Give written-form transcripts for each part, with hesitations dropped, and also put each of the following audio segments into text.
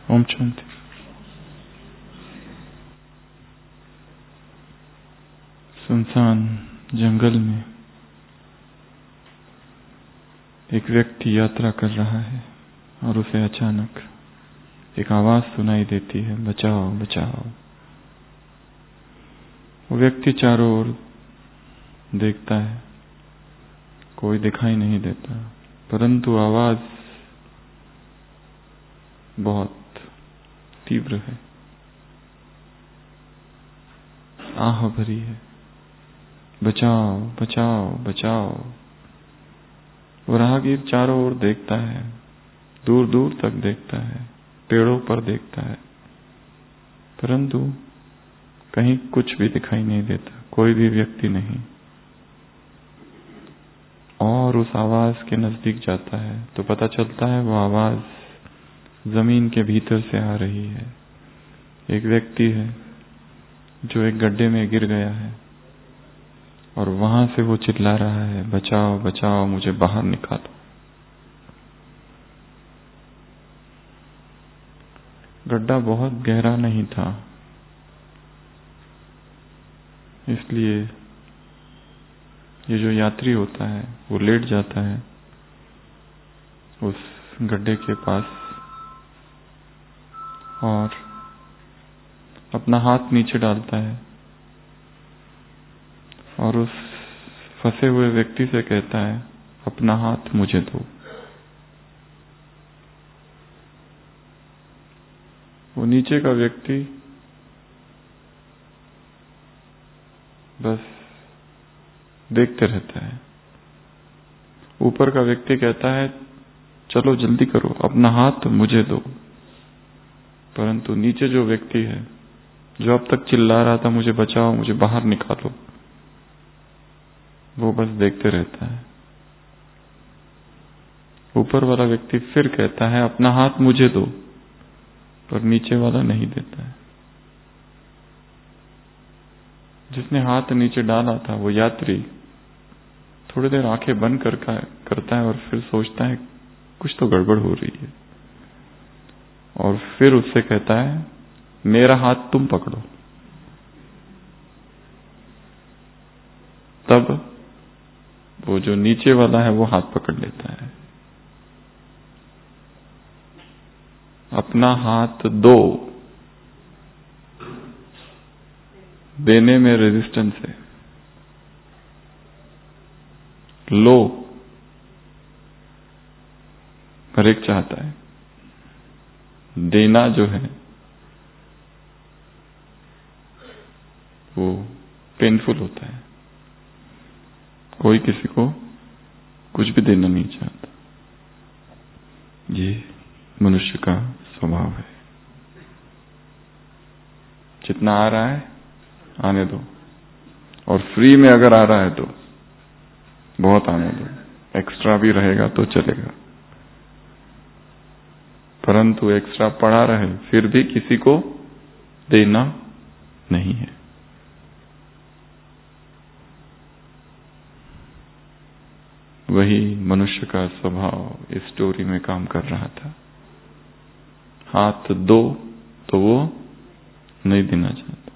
ओम शांति। सुनसान जंगल में एक व्यक्ति यात्रा कर रहा है और उसे अचानक एक आवाज सुनाई देती है, बचाओ बचाओ। वो व्यक्ति चारों ओर देखता है, कोई दिखाई नहीं देता, परंतु आवाज बहुत तीव्र है, आह भरी है, बचाओ बचाओ बचाओ। वो राहगीर चारों ओर देखता है, दूर दूर तक देखता है, पेड़ों पर देखता है, परंतु कहीं कुछ भी दिखाई नहीं देता, कोई भी व्यक्ति नहीं। और उस आवाज के नजदीक जाता है तो पता चलता है वो आवाज जमीन के भीतर से आ रही है। एक व्यक्ति है जो एक गड्ढे में गिर गया है और वहां से वो चिल्ला रहा है, बचाओ बचाओ, मुझे बाहर निकालो। गड्ढा बहुत गहरा नहीं था, इसलिए ये जो यात्री होता है वो लेट जाता है उस गड्ढे के पास और अपना हाथ नीचे डालता है और उस फंसे हुए व्यक्ति से कहता है, अपना हाथ मुझे दो। वो नीचे का व्यक्ति बस देखते रहता है। ऊपर का व्यक्ति कहता है, चलो जल्दी करो, अपना हाथ मुझे दो। परंतु नीचे जो व्यक्ति है, जो अब तक चिल्ला रहा था, मुझे बचाओ, मुझे बाहर निकालो, वो बस देखते रहता है। ऊपर वाला व्यक्ति फिर कहता है, अपना हाथ मुझे दो, पर नीचे वाला नहीं देता है। जिसने हाथ नीचे डाला था वो यात्री थोड़ी देर आंखें बंद करता है और फिर सोचता है कुछ तो गड़बड़ हो रही है, और फिर उससे कहता है, मेरा हाथ तुम पकड़ो। तब वो जो नीचे वाला है वो हाथ पकड़ लेता है। अपना हाथ दो, देने में रेजिस्टेंस है। लो, हर एक चाहता है। देना जो है वो पेनफुल होता है, कोई किसी को कुछ भी देना नहीं चाहता। ये मनुष्य का स्वभाव है। जितना आ रहा है आने दो, और फ्री में अगर आ रहा है तो बहुत आने दो, एक्स्ट्रा भी रहेगा तो चलेगा, परंतु एक्स्ट्रा पड़ा रहे फिर भी किसी को देना नहीं है। वही मनुष्य का स्वभाव इस स्टोरी में काम कर रहा था। हाथ दो तो वो नहीं देना चाहता,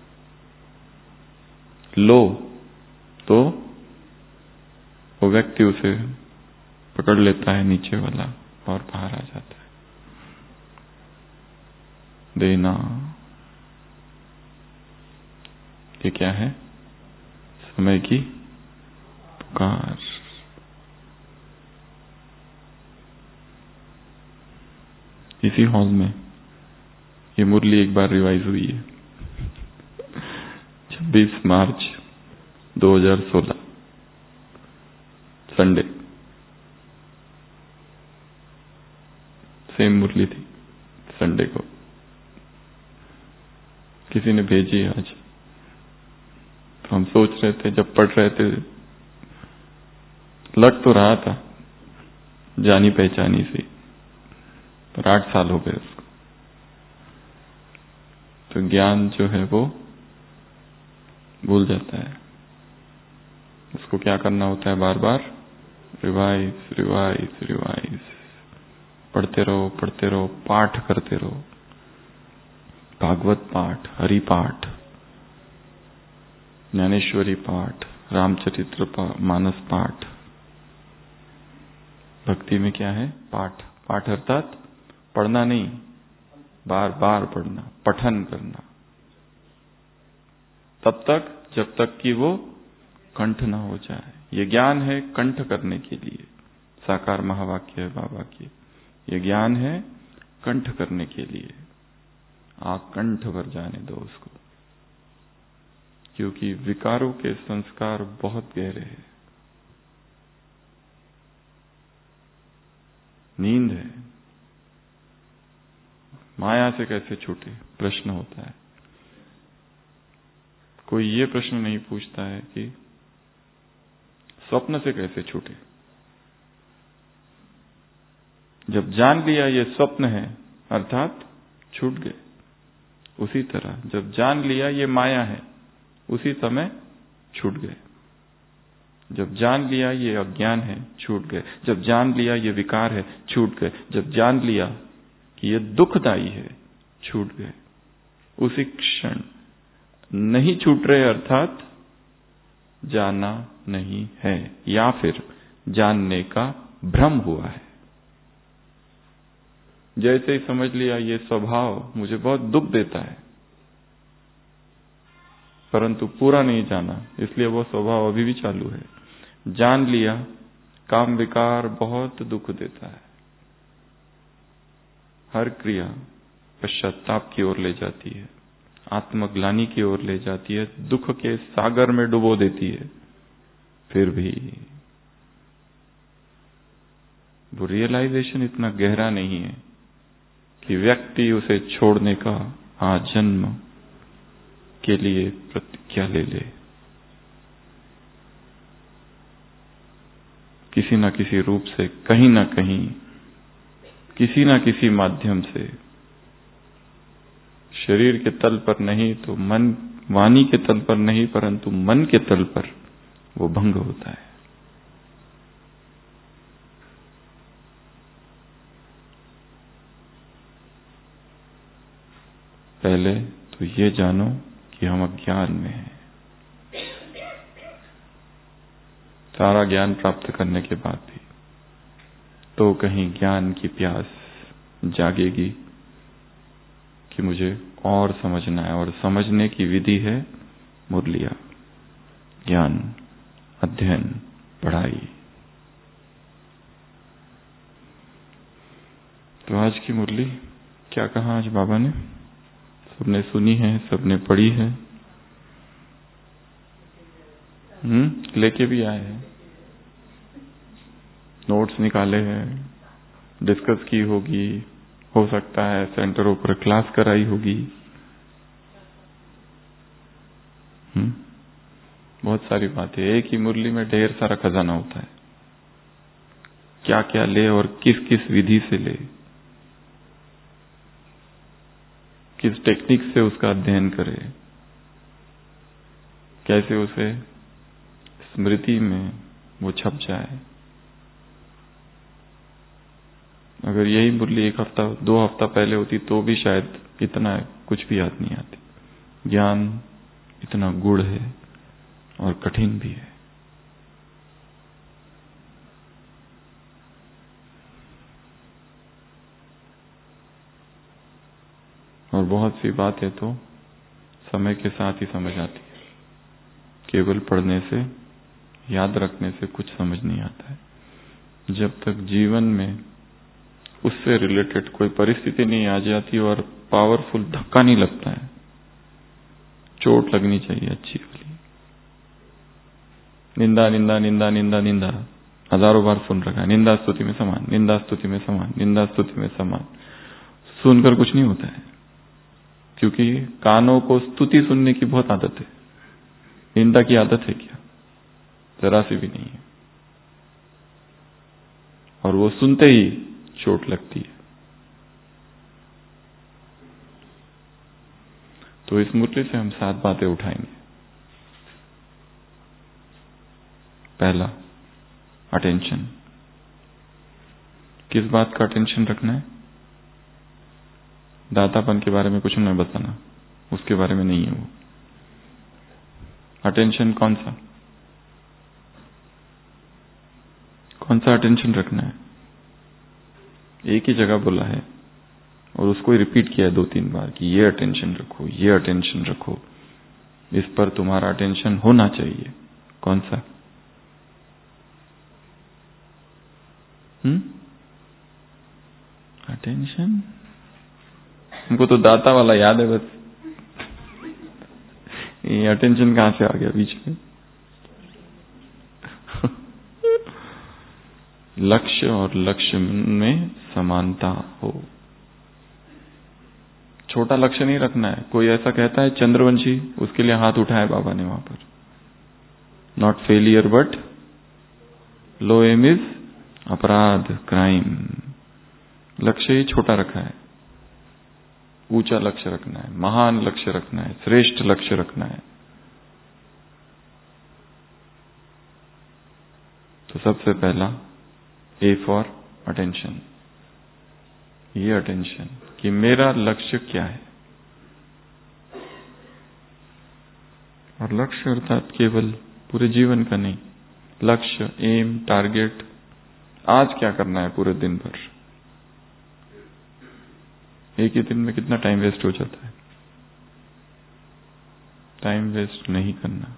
लो तो वो व्यक्ति उसे पकड़ लेता है नीचे वाला और बाहर आ जाता है। देना ये क्या है? समय की पुकार। इसी हॉल में ये मुरली एक बार रिवाइज हुई है, 26 मार्च 2016 संडे। सेम मुरली थी संडे को, किसी ने भेजी आज। तो हम सोच रहे थे, जब पढ़ रहे थे लग तो रहा था जानी पहचानी सी, पर 8 साल हो गए उसको। तो ज्ञान जो है वो भूल जाता है। उसको क्या करना होता है? बार बार रिवाइज रिवाइज रिवाइज, पढ़ते रहो, पाठ करते रहो, भागवत पाठ, हरि पाठ, ज्ञानेश्वरी पाठ, रामचरित्र मानस पाठ। भक्ति में क्या है? पाठ। पाठ अर्थात पढ़ना नहीं, बार बार पढ़ना, पठन करना, तब तक जब तक कि वो कंठ ना हो जाए। ये ज्ञान है कंठ करने के लिए। साकार महावाक्य है बाबा की। ये ज्ञान है कंठ करने के लिए। आकंठ भर जाने दो उसको, क्योंकि विकारों के संस्कार बहुत गहरे हैं। नींद है। माया से कैसे छूटे प्रश्न होता है। कोई ये प्रश्न नहीं पूछता है कि स्वप्न से कैसे छूटे। जब जान लिया ये स्वप्न है अर्थात छूट गए। उसी तरह जब जान लिया ये माया है उसी समय छूट गए। जब जान लिया ये अज्ञान है छूट गए। जब जान लिया ये विकार है छूट गए। जब जान लिया कि ये दुखदायी है छूट गए। उसी क्षण नहीं छूट रहे अर्थात जाना नहीं है या फिर जानने का भ्रम हुआ है। जैसे ही समझ लिया ये स्वभाव मुझे बहुत दुख देता है, परंतु पूरा नहीं जाना, इसलिए वो स्वभाव अभी भी चालू है। जान लिया काम विकार बहुत दुख देता है। हर क्रिया पश्चाताप की ओर ले जाती है, आत्मग्लानि की ओर ले जाती है, दुख के सागर में डुबो देती है। फिर भी वो रियलाइजेशन इतना गहरा नहीं है कि व्यक्ति उसे छोड़ने का आजन्म के लिए प्रतिज्ञा ले ले। किसी न किसी रूप से, कहीं ना कहीं, किसी न किसी माध्यम से, शरीर के तल पर नहीं तो मन, वाणी के तल पर नहीं परंतु मन के तल पर वो भंग होता है। पहले तो ये जानो कि हम अज्ञान में हैं। सारा ज्ञान प्राप्त करने के बाद भी तो कहीं ज्ञान की प्यास जागेगी कि मुझे और समझना है। और समझने की विधि है मुरलिया, ज्ञान, अध्ययन, पढ़ाई। तो आज की मुरली क्या कहा आज बाबा ने? सबने सुनी है, सबने पढ़ी है, लेके भी आए हैं, नोट्स निकाले हैं, डिस्कस की होगी, हो सकता है सेंटरों पर क्लास कराई होगी। बहुत सारी बातें। एक ही मुरली में ढेर सारा खजाना होता है। क्या क्या ले और किस किस विधि से ले, किस टेक्निक से उसका अध्ययन करे, कैसे उसे स्मृति में वो छप जाए। अगर यही मुरली एक हफ्ता, 2 हफ्ता पहले होती तो भी शायद इतना कुछ भी याद नहीं आती। ज्ञान इतना गूढ़ है और कठिन भी है। और बहुत सी बातें तो समय के साथ ही समझ आती है। केवल पढ़ने से, याद रखने से कुछ समझ नहीं आता है। जब तक जीवन में उससे रिलेटेड कोई परिस्थिति नहीं आ जाती और पावरफुल धक्का नहीं लगता है, चोट लगनी चाहिए अच्छी वाली। निंदा निंदा निंदा निंदा निंदा हजारों बार सुन रखा है। निंदा स्तुति में समान, निंदा स्तुति में समान, निंदा स्तुति में समान। सुनकर कुछ नहीं होता है, क्योंकि कानों को स्तुति सुनने की बहुत आदत है। निंदा की आदत है क्या? जरा सी भी नहीं है। और वो सुनते ही चोट लगती है। तो इस मुरली से हम 7 बातें उठाएंगे। पहला, अटेंशन। किस बात का अटेंशन रखना है? दातापन के बारे में कुछ नहीं बताना, उसके बारे में नहीं है वो। अटेंशन कौन सा अटेंशन रखना है? एक ही जगह बोला है और उसको ही रिपीट किया है 2-3 बार कि ये अटेंशन रखो, ये अटेंशन रखो, इस पर तुम्हारा अटेंशन होना चाहिए। कौन सा? अटेंशन? हमको तो दाता वाला याद है बस, ये अटेंशन कहां से आ गया बीच में? लक्ष्य और लक्ष्य में समानता हो। छोटा लक्ष्य नहीं रखना है। कोई ऐसा कहता है चंद्रवंशी, उसके लिए हाथ उठाया बाबा ने वहां पर। Not failure but low aim is अपराध, क्राइम। लक्ष्य ही छोटा रखा है, ऊंचा लक्ष्य रखना है, महान लक्ष्य रखना है, श्रेष्ठ लक्ष्य रखना है। तो सबसे पहला ए फॉर अटेंशन, ये अटेंशन कि मेरा लक्ष्य क्या है। और लक्ष्य अर्थात केवल पूरे जीवन का नहीं, लक्ष्य, एम, टारगेट, आज क्या करना है पूरे दिन भर। एक ही दिन में कितना टाइम वेस्ट हो जाता है। टाइम वेस्ट नहीं करना,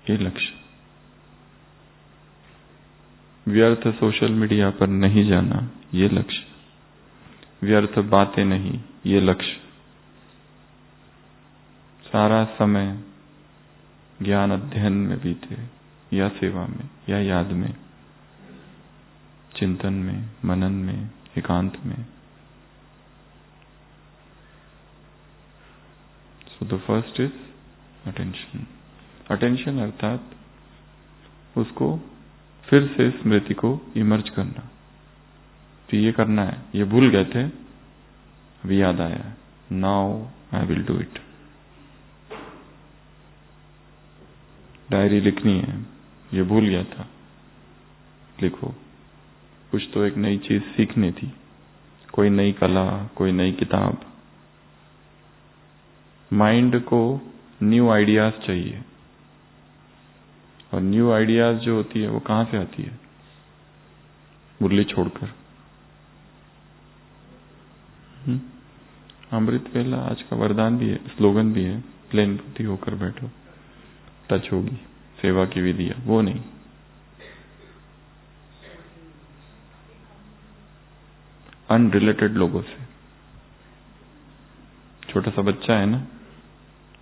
ये लक्ष्य। व्यर्थ सोशल मीडिया पर नहीं जाना, ये लक्ष्य। व्यर्थ बातें नहीं, ये लक्ष्य। सारा समय ज्ञान अध्ययन में बीते, या सेवा में, या याद में, चिंतन में, मनन में, एकांत में। So the first is attention. Attention अर्थात उसको फिर से स्मृति को इमर्ज करना। तो ये करना है, ये भूल गए थे, अभी याद आया, now I will do it. Diary लिखनी है, ये भूल गया था, लिखो। कुछ तो एक नई चीज सीखनी थी, कोई नई कला, कोई नई किताब। माइंड को न्यू आइडियाज चाहिए, और न्यू आइडियाज जो होती है वो कहां से आती है? मुरली छोड़कर। अमृत वेला आज का वरदान भी है, स्लोगन भी है, प्लेन बुद्धि होकर बैठो, टच होगी सेवा की विधियां, वो नहीं। अनरिलेटेड लोगों से। छोटा सा बच्चा है ना,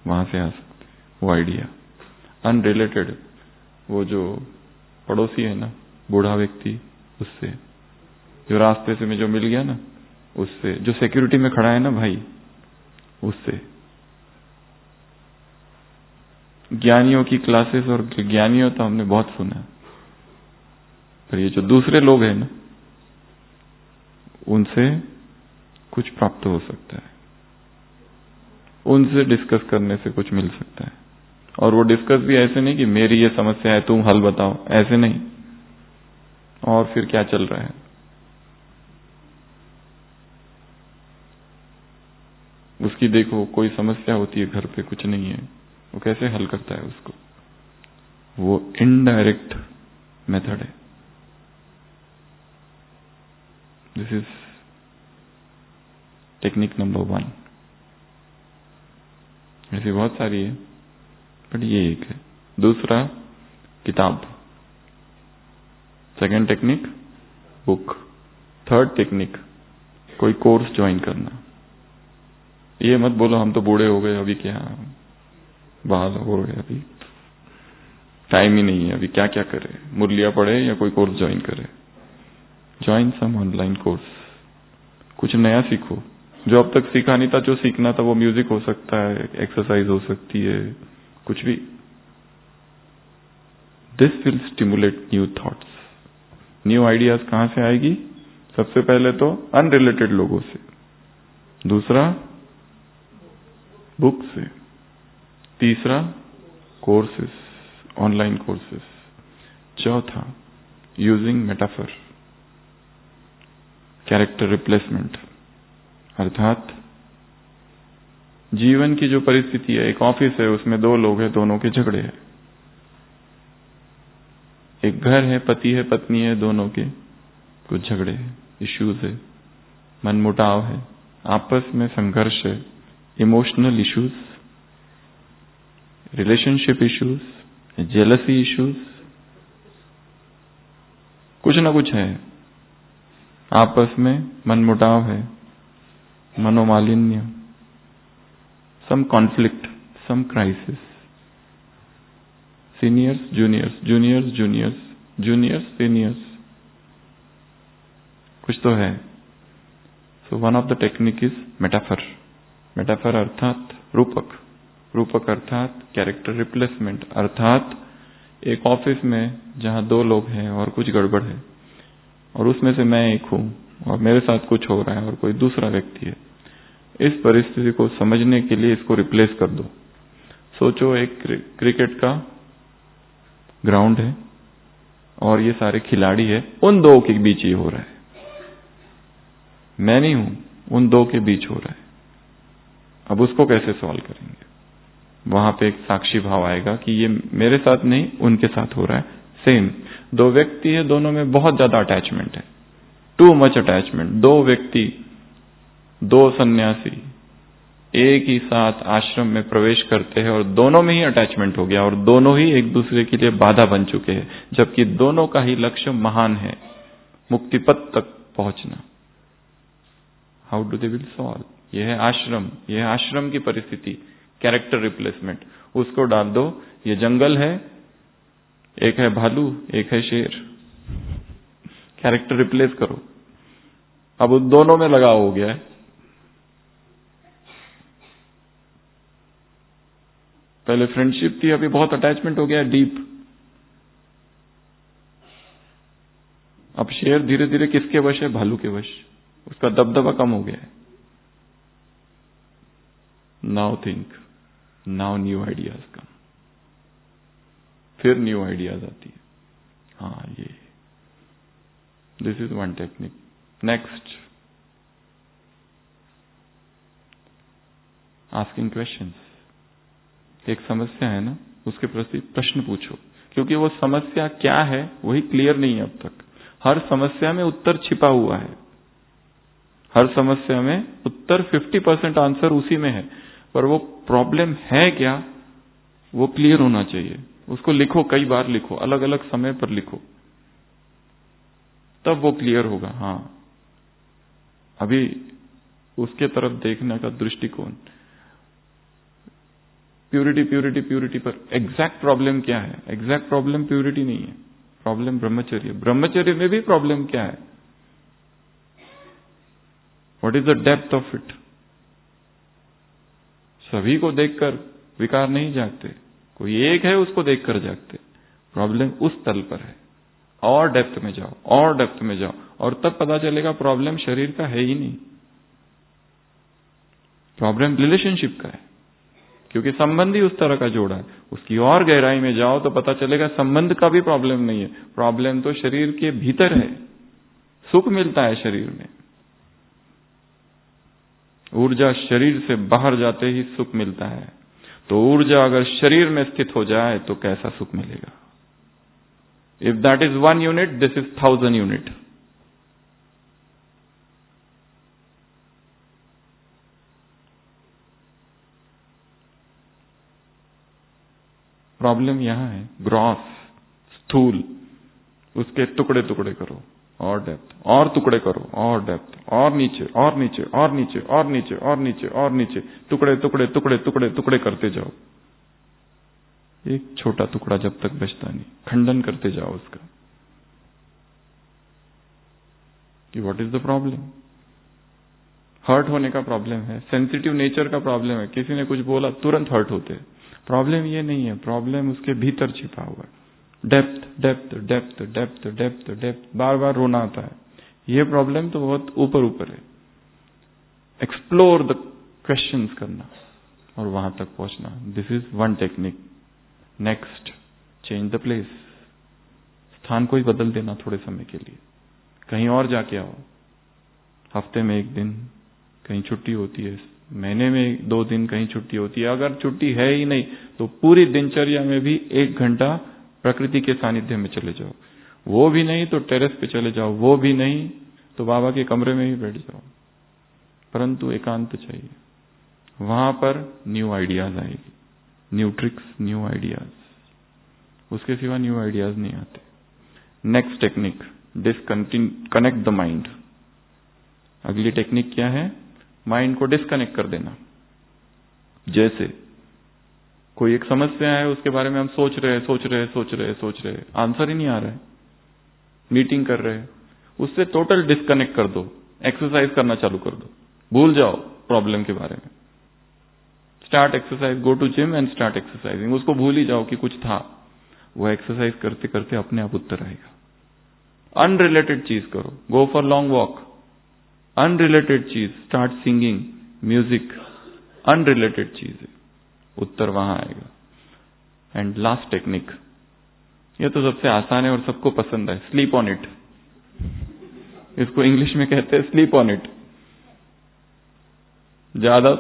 वहां से आ सकते वो आइडिया। अनरिलेटेड, वो जो पड़ोसी है ना, बूढ़ा व्यक्ति, उससे, जो रास्ते से में जो मिल गया ना, उससे, जो सिक्योरिटी में खड़ा है ना भाई, उससे। ज्ञानियों की क्लासेस और ज्ञानियों तो हमने बहुत सुना, पर ये जो दूसरे लोग हैं ना, उनसे कुछ प्राप्त हो सकता है, उनसे डिस्कस करने से कुछ मिल सकता है। और वो डिस्कस भी ऐसे नहीं कि मेरी ये समस्या है तुम हल बताओ, ऐसे नहीं। और फिर क्या चल रहा है, उसकी देखो कोई समस्या होती है घर पे, कुछ नहीं है, वो कैसे हल करता है उसको। वो इनडायरेक्ट मेथड है। This is technique number 1। ऐसी बहुत सारी है, बट ये एक है। दूसरा किताब, second technique book, third technique कोई कोर्स ज्वाइन करना। ये मत बोलो हम तो बूढ़े हो गए, अभी क्या बाल हो गए, अभी टाइम ही नहीं है, अभी क्या क्या करे, मुरलिया पढ़े या कोई कोर्स ज्वाइन करे। ज्वाइन सम ऑनलाइन कोर्स, कुछ नया सीखो जो अब तक सीखा नहीं था। जो सीखना था वो म्यूजिक हो सकता है, एक्सरसाइज हो सकती है, कुछ भी। This will stimulate new thoughts. New ideas कहां से आएगी? सबसे पहले तो अनरिलेटेड लोगों से, दूसरा बुक से, तीसरा कोर्सेस, ऑनलाइन कोर्सेस, चौथा यूजिंग मेटाफर, कैरेक्टर रिप्लेसमेंट। अर्थात जीवन की जो परिस्थिति है, एक ऑफिस है, उसमें दो लोग हैं, दोनों के झगड़े हैं। एक घर है, पति है, पत्नी है, दोनों के कुछ झगड़े हैं, इश्यूज है, मनमुटाव है, आपस में संघर्ष है, emotional issues, relationship issues, jealousy issues, कुछ ना कुछ है, आपस में मनमुटाव है, मनोमालिन्य, some conflict, some crisis, seniors juniors, juniors juniors, juniors seniors, कुछ तो है। So one of the technique is metaphor. Metaphor अर्थात रूपक, रूपक अर्थात कैरेक्टर रिप्लेसमेंट, अर्थात एक ऑफिस में जहां दो लोग हैं और कुछ गड़बड़ है, और उसमें से मैं एक हूं और मेरे साथ कुछ हो रहा है और कोई दूसरा व्यक्ति है। इस परिस्थिति को समझने के लिए इसको रिप्लेस कर दो। सोचो एक क्रिकेट का ग्राउंड है और ये सारे खिलाड़ी है, उन दो के बीच ही हो रहा है, मैं नहीं हूं, उन दो के बीच हो रहा है। अब उसको कैसे सॉल्व करेंगे? वहां पे एक साक्षी भाव आएगा कि ये मेरे साथ नहीं, उनके साथ हो रहा है। सेम, दो व्यक्ति है, दोनों में बहुत ज्यादा अटैचमेंट है, टू मच अटैचमेंट। दो व्यक्ति, दो सन्यासी एक ही साथ आश्रम में प्रवेश करते हैं और दोनों में ही अटैचमेंट हो गया और दोनों ही एक दूसरे के लिए बाधा बन चुके हैं, जबकि दोनों का ही लक्ष्य महान है, मुक्ति पथ तक पहुंचना। How do they will solve? यह है आश्रम, यह है आश्रम की परिस्थिति, कैरेक्टर रिप्लेसमेंट। उसको डाल दो, ये जंगल है, एक है भालू, एक है शेर, कैरेक्टर रिप्लेस करो। अब उन दोनों में लगाव हो गया है। पहले फ्रेंडशिप थी, अभी बहुत अटैचमेंट हो गया है, डीप। अब शेर धीरे धीरे किसके वश है? भालू के वश, उसका दबदबा कम हो गया है। Now think, now new ideas कम, फिर न्यू आइडियाज आती है। हाँ, ये this is one technique. Next, asking questions. एक समस्या है ना, उसके प्रति प्रश्न पूछो, क्योंकि वो समस्या क्या है वही क्लियर नहीं है अब तक। हर समस्या में उत्तर छिपा हुआ है, हर समस्या में उत्तर 50% आंसर उसी में है, पर वो प्रॉब्लम है क्या वो क्लियर होना चाहिए। उसको लिखो, कई बार लिखो, अलग अलग समय पर लिखो, तब वो क्लियर होगा। हाँ, अभी उसके तरफ देखने का दृष्टिकोण, प्यूरिटी प्यूरिटी प्यूरिटी पर। एग्जैक्ट प्रॉब्लम क्या है? एग्जैक्ट प्रॉब्लम प्यूरिटी नहीं है, प्रॉब्लम ब्रह्मचर्य। ब्रह्मचर्य में भी प्रॉब्लम क्या है? What is the depth of it? सभी को देखकर विकार नहीं जागते, कोई एक है उसको देखकर जागते। प्रॉब्लम उस तल पर है, और डेप्थ में जाओ, और डेप्थ में जाओ, और तब पता चलेगा प्रॉब्लम शरीर का है ही नहीं, प्रॉब्लम रिलेशनशिप का है, क्योंकि संबंध ही उस तरह का जोड़ा है। उसकी और गहराई में जाओ तो पता चलेगा संबंध का भी प्रॉब्लम नहीं है, प्रॉब्लम तो शरीर के भीतर है। सुख मिलता है शरीर में, ऊर्जा शरीर से बाहर जाते ही सुख मिलता है। तो ऊर्जा अगर शरीर में स्थित हो जाए तो कैसा सुख मिलेगा? If that is 1 unit, this is 1000 unit. Problem यहां है, ग्रॉस, स्थूल, उसके टुकड़े टुकड़े करो, और डेप्थ, और टुकड़े करो, और डेप्थ, और नीचे, और नीचे, और नीचे, और नीचे, और नीचे, और नीचे, टुकड़े टुकड़े टुकड़े टुकड़े टुकड़े करते जाओ। एक छोटा टुकड़ा जब तक बचता नहीं, खंडन करते जाओ उसका, कि what is the problem. Hurt होने का प्रॉब्लम है, सेंसिटिव नेचर का प्रॉब्लम है, किसी ने कुछ बोला तुरंत हर्ट होते हैं। प्रॉब्लम ये नहीं है, प्रॉब्लम उसके भीतर छिपा हुआ है। Depth depth depth depth depth depth, बार बार रोना आता है। ये प्रॉब्लम तो बहुत ऊपर ऊपर है। एक्सप्लोर द क्वेश्चंस करना और वहां तक पहुंचना, this is one technique. Next, change the place. स्थान को ही बदल देना थोड़े समय के लिए, कहीं और जाके आओ, हफ्ते में 1 दिन, कहीं छुट्टी होती है, महीने में 2 दिन कहीं छुट्टी होती है। अगर छुट्टी है ही नहीं तो पूरी दिनचर्या में भी 1 घंटा प्रकृति के सानिध्य में चले जाओ। वो भी नहीं तो टेरेस पे चले जाओ, वो भी नहीं तो बाबा के कमरे में ही बैठ जाओ, परंतु एकांत चाहिए। वहां पर न्यू आइडियाज आएगी, न्यू ट्रिक्स, न्यू आइडियाज। उसके सिवा न्यू आइडियाज नहीं आते। Next technique, connect the mind. अगली टेक्निक क्या है? माइंड को डिस्कनेक्ट कर देना। जैसे कोई एक समस्या है, उसके बारे में हम सोच रहे, आंसर ही नहीं आ रहा है, मीटिंग कर रहे हैं, उससे टोटल डिस्कनेक्ट कर दो, एक्सरसाइज करना चालू कर दो, भूल जाओ प्रॉब्लम के बारे में। Start exercise, go to gym and start exercising. उसको भूल ही जाओ कि कुछ था। वो एक्सरसाइज करते करते अपने आप उत्तर आएगा। अनरिलेटेड चीज करो, go for long walk, unrelated चीज, स्टार्ट सिंगिंग, म्यूजिक, अनरिलेटेड चीज है, उत्तर वहां आएगा। एंड लास्ट टेक्निक, यह तो सबसे आसान है और सबको पसंद है, स्लीप ऑन इट। इसको इंग्लिश में कहते हैं स्लीप ऑन इट। ज्यादा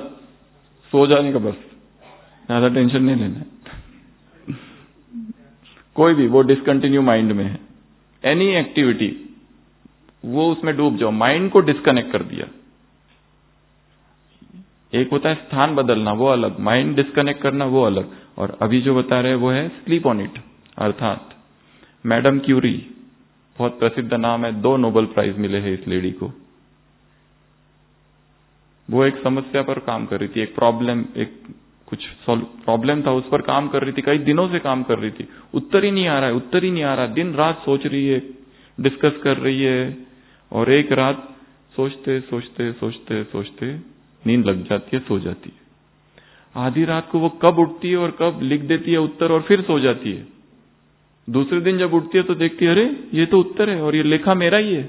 सो जाने का, बस ज्यादा टेंशन नहीं लेना है। कोई भी, वो डिसकंटिन्यू माइंड में है, एनी एक्टिविटी, वो उसमें डूब जाओ, माइंड को डिस्कनेक्ट कर दिया। एक होता है स्थान बदलना, वो अलग, माइंड डिस्कनेक्ट करना वो अलग, और अभी जो बता रहे वो है स्लीप ऑन इट। अर्थात मैडम क्यूरी, बहुत प्रसिद्ध नाम है, 2 नोबेल प्राइज मिले हैं इस लेडी को। वो एक समस्या पर काम कर रही थी, एक प्रॉब्लम, एक कुछ प्रॉब्लम था, उस पर काम कर रही थी, कई दिनों से काम कर रही थी, उत्तर ही नहीं आ रहा है, दिन रात सोच रही है, डिस्कस कर रही है, और एक रात सोचते नींद लग जाती है, सो जाती है। आधी रात को वो कब उठती है और कब लिख देती है उत्तर और फिर सो जाती है। दूसरे दिन जब उठती है तो देखती है, अरे ये तो उत्तर है और ये लेखा मेरा ही है।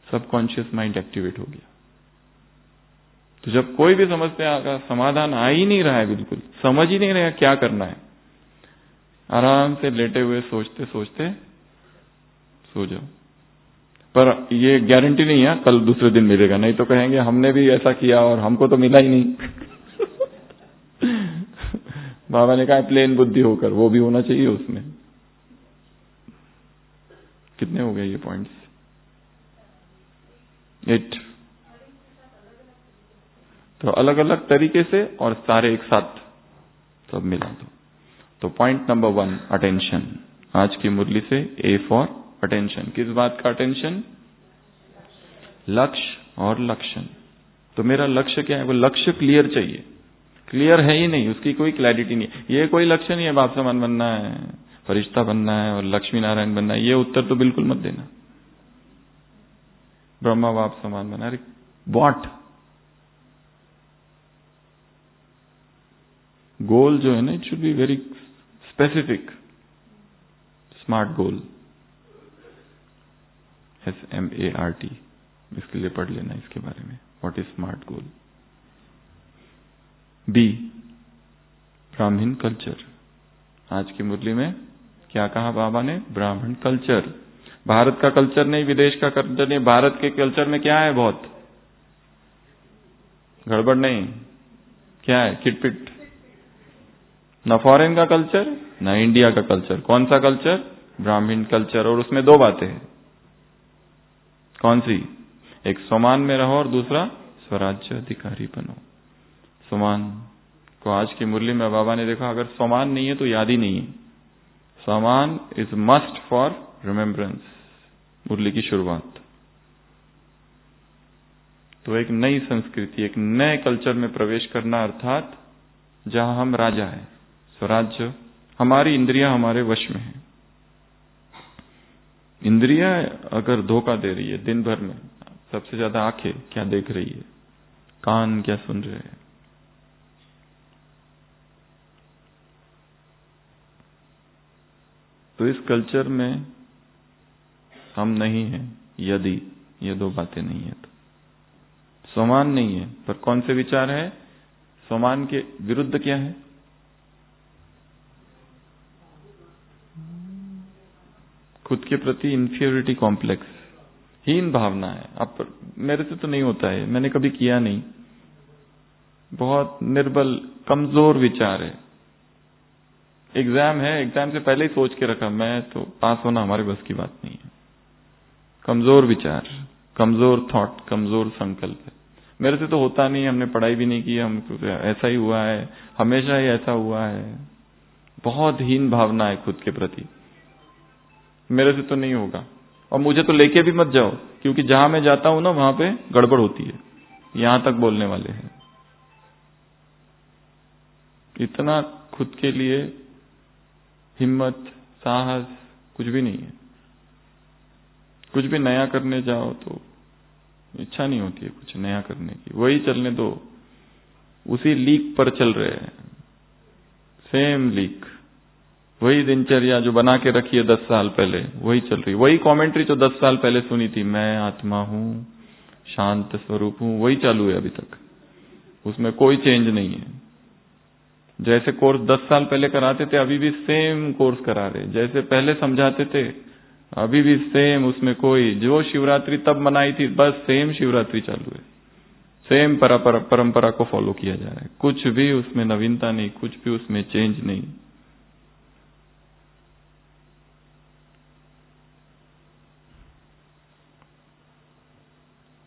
सबकॉन्शियस माइंड एक्टिवेट हो गया। तो जब कोई भी समस्या का समाधान आ ही नहीं रहा है, बिल्कुल समझ ही नहीं रहा क्या करना है, आराम से लेटे हुए सोचते सो जाओ। पर ये गारंटी नहीं है कल दूसरे दिन मिलेगा, नहीं तो कहेंगे हमने भी ऐसा किया और हमको तो मिला ही नहीं। बाबा ने कहा प्लेन बुद्धि होकर, वो भी होना चाहिए उसमें। कितने हो गए ये पॉइंट्स? 8। तो अलग अलग तरीके से और सारे एक साथ सब मिला दो। तो पॉइंट नंबर 1, अटेंशन। आज की मुरली से A फॉर अटेंशन। किस बात का अटेंशन? लक्ष्य और लक्षण। तो मेरा लक्ष्य क्या है? वो लक्ष्य क्लियर चाहिए। क्लियर है ही नहीं, उसकी कोई क्लैरिटी नहीं है। ये कोई लक्ष्य नहीं है बाप समान बनना है, फरिश्ता बनना है और लक्ष्मी नारायण बनना है, ये उत्तर तो बिल्कुल मत देना। ब्रह्मा बाप समान बनना, अरे व्हाट? गोल जो है ना, it should be very specific, smart goal, SMART। इसके लिए पढ़ लेना इसके बारे में, what is smart goal. B, ब्राह्मण कल्चर। आज की मुरली में क्या कहा बाबा ने? ब्राह्मण कल्चर। भारत का कल्चर नहीं, विदेश का कल्चर नहीं, भारत के कल्चर में क्या है? बहुत गड़बड़ नहीं, क्या है? किटपिट। न फॉरेन का कल्चर, न इंडिया का कल्चर। कौन सा कल्चर? ब्राह्मण कल्चर। और उसमें 2 बातें हैं। कौन सी? एक स्वमान में रहो और दूसरा स्वराज्य अधिकारी बनो। स्वमान को आज की मुरली में बाबा ने देखा, अगर स्वमान नहीं है तो याद ही नहीं है। स्वमान इज मस्ट फॉर रिमेम्बरेंस। मुरली की शुरुआत। तो एक नई संस्कृति, एक नए कल्चर में प्रवेश करना, अर्थात जहां हम राजा हैं, स्वराज्य। हमारी इंद्रियां हमारे वश में है। इंद्रियां अगर धोखा दे रही है दिन भर में, सबसे ज्यादा आंखें क्या देख रही है, कान क्या सुन रहे हैं, तो इस कल्चर में हम नहीं हैं यदि ये 2 बातें नहीं है तो। स्वमान नहीं है, पर कौन से विचार है? स्वमान के विरुद्ध क्या है? खुद के प्रति इंफीरियरिटी कॉम्प्लेक्स, हीन भावना है। अब मेरे से तो नहीं होता है, मैंने कभी किया नहीं, बहुत निर्बल कमजोर विचार है। एग्जाम है, एग्जाम से पहले ही सोच के रखा, मैं तो पास होना हमारे बस की बात नहीं है। कमजोर विचार, कमजोर थॉट, कमजोर संकल्प है। मेरे से तो होता नहीं, हमने पढ़ाई भी नहीं की, हम ऐसा ही हुआ है, हमेशा ही ऐसा हुआ है। बहुत हीन भावना है खुद के प्रति, मेरे से तो नहीं होगा। और मुझे तो लेके भी मत जाओ, क्योंकि जहां मैं जाता हूं ना वहां पे गड़बड़ होती है, यहां तक बोलने वाले हैं। इतना खुद के लिए हिम्मत, साहस कुछ भी नहीं है। कुछ भी नया करने जाओ तो इच्छा नहीं होती है कुछ नया करने की, वही चलने दो, उसी लीक पर चल रहे हैं, सेम लीक, वही दिनचर्या जो बना के रखी है 10 साल पहले वही चल रही, वही कमेंट्री जो 10 साल पहले सुनी थी, मैं आत्मा हूं, शांत स्वरूप हूं, वही चालू है अभी तक, उसमें कोई चेंज नहीं है। जैसे कोर्स 10 साल पहले कराते थे अभी भी सेम कोर्स करा रहे, जैसे पहले समझाते थे अभी भी सेम, उसमें कोई, जो शिवरात्रि तब मनाई थी बस सेम शिवरात्रि चालू है, सेम परंपरा को फॉलो किया जा रहा है, कुछ भी उसमें नवीनता नहीं, कुछ भी उसमें चेंज नहीं।